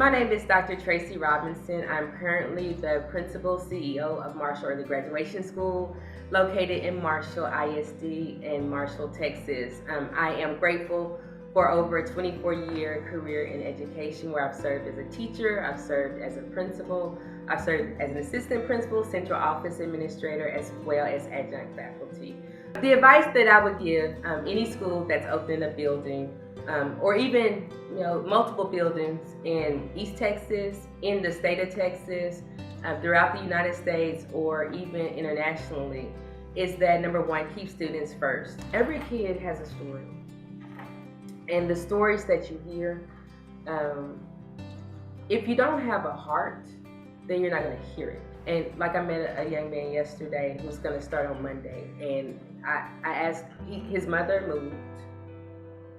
My name is Dr. Tracie Robinson. I'm currently the Principal CEO of Marshall Early Graduation School, located in Marshall ISD in Marshall, Texas. I am grateful for over a 24-year career in education where I've served as a teacher, I've served as a principal, I've served as an assistant principal, central office administrator, as well as adjunct faculty. The advice that I would give any school that's opening a building, or even multiple buildings in East Texas, in the state of Texas, throughout the United States, or even internationally, is that number one, keep students first. Every kid has a story, and the stories that you hear, if you don't have a heart, then you're not going to hear it. And like I met a young man yesterday who's going to start on Monday, and I asked, his mother moved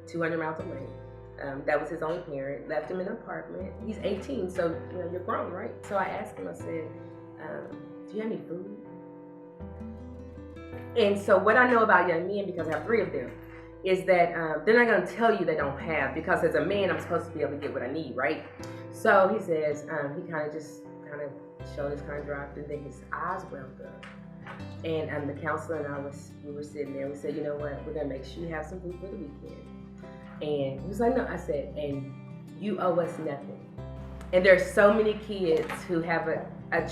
200 miles away. That was his only parent, left him in an apartment. He's 18, so you're grown, right? So I asked him, I said, do you have any food? And so what I know about young men, because I have 3 of them, is that they're not going to tell you they don't have, because as a man, I'm supposed to be able to get what I need, right? So he says, he kind of shoulders kind of dropped, and then his eyes welled up. And the counselor and I we were sitting there. We said, you know what? We're gonna make sure you have some food for the weekend. And he was like, no. I said, and you owe us nothing. And there's so many kids who have a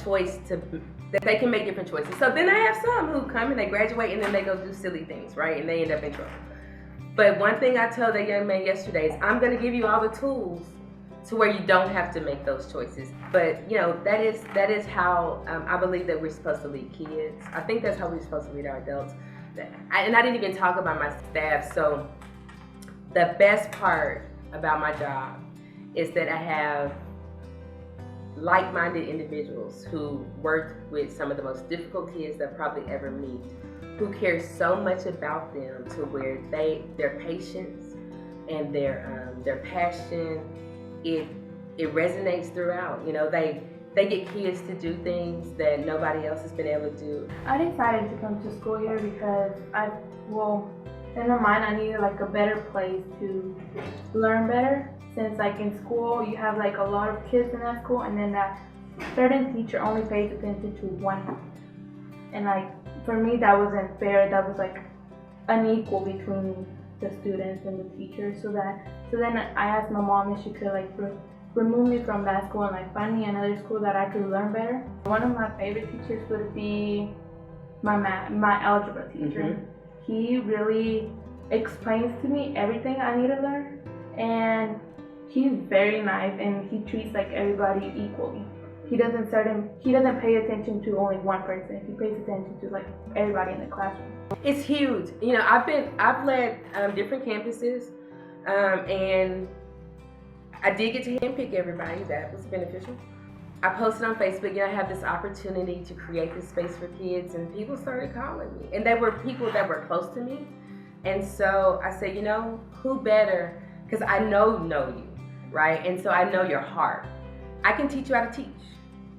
choice that they can make different choices. So then I have some who come and they graduate and then they go do silly things, right? And they end up in trouble. But one thing I told that young man yesterday is, I'm gonna give you all the tools to where you don't have to make those choices. But that is how I believe that we're supposed to lead kids. I think that's how we're supposed to lead our adults. And I didn't even talk about my staff. So the best part about my job is that I have like-minded individuals who work with some of the most difficult kids they'll probably ever meet, who care so much about them to where their patience and their passion, it resonates throughout. They get kids to do things that nobody else has been able to do. I decided to come to school here because in my mind I needed a better place to learn better. Since in school you have a lot of kids in that school, and then that certain teacher only pays attention to one. And for me that wasn't fair. That was unequal between the students and the teachers. So then I asked my mom if she could remove me from that school and find me another school that I could learn better. One of my favorite teachers would be my algebra teacher. Mm-hmm. He really explains to me everything I need to learn, and he's very nice, and he treats everybody equally. He doesn't pay attention to only one person. He pays attention to everybody in the classroom. It's huge. I've led different campuses, and I did get to handpick everybody. That was beneficial. I posted on Facebook, I have this opportunity to create this space for kids, and people started calling me. And they were people that were close to me. And so I said, who better? Because I know you, right? And so I know your heart. I can teach you how to teach,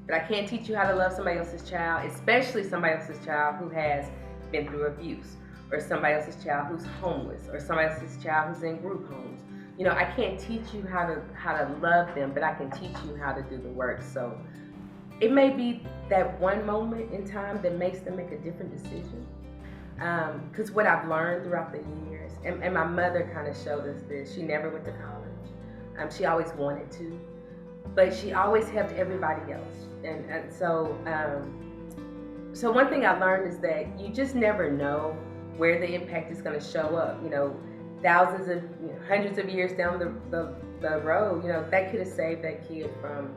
but I can't teach you how to love somebody else's child, especially somebody else's child who has been through abuse, or somebody else's child who's homeless, or somebody else's child who's in group homes. I can't teach you how to love them, but I can teach you how to do the work. So it may be that one moment in time that makes them make a different decision. Because what I've learned throughout the years, and my mother kind of showed us this, she never went to college. She always wanted to, but she always helped everybody else. And so one thing I learned is that you just never know where the impact is going to show up. Thousands of, hundreds of years down the road, that could have saved that kid from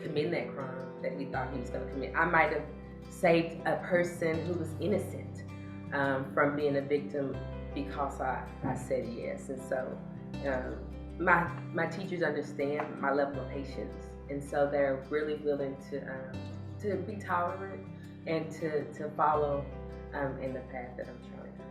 committing that crime that he thought he was going to commit. I might have saved a person who was innocent from being a victim because I said yes. And so my teachers understand my level of patience, and so they're really willing to be tolerant and to follow in the path that I'm trying to.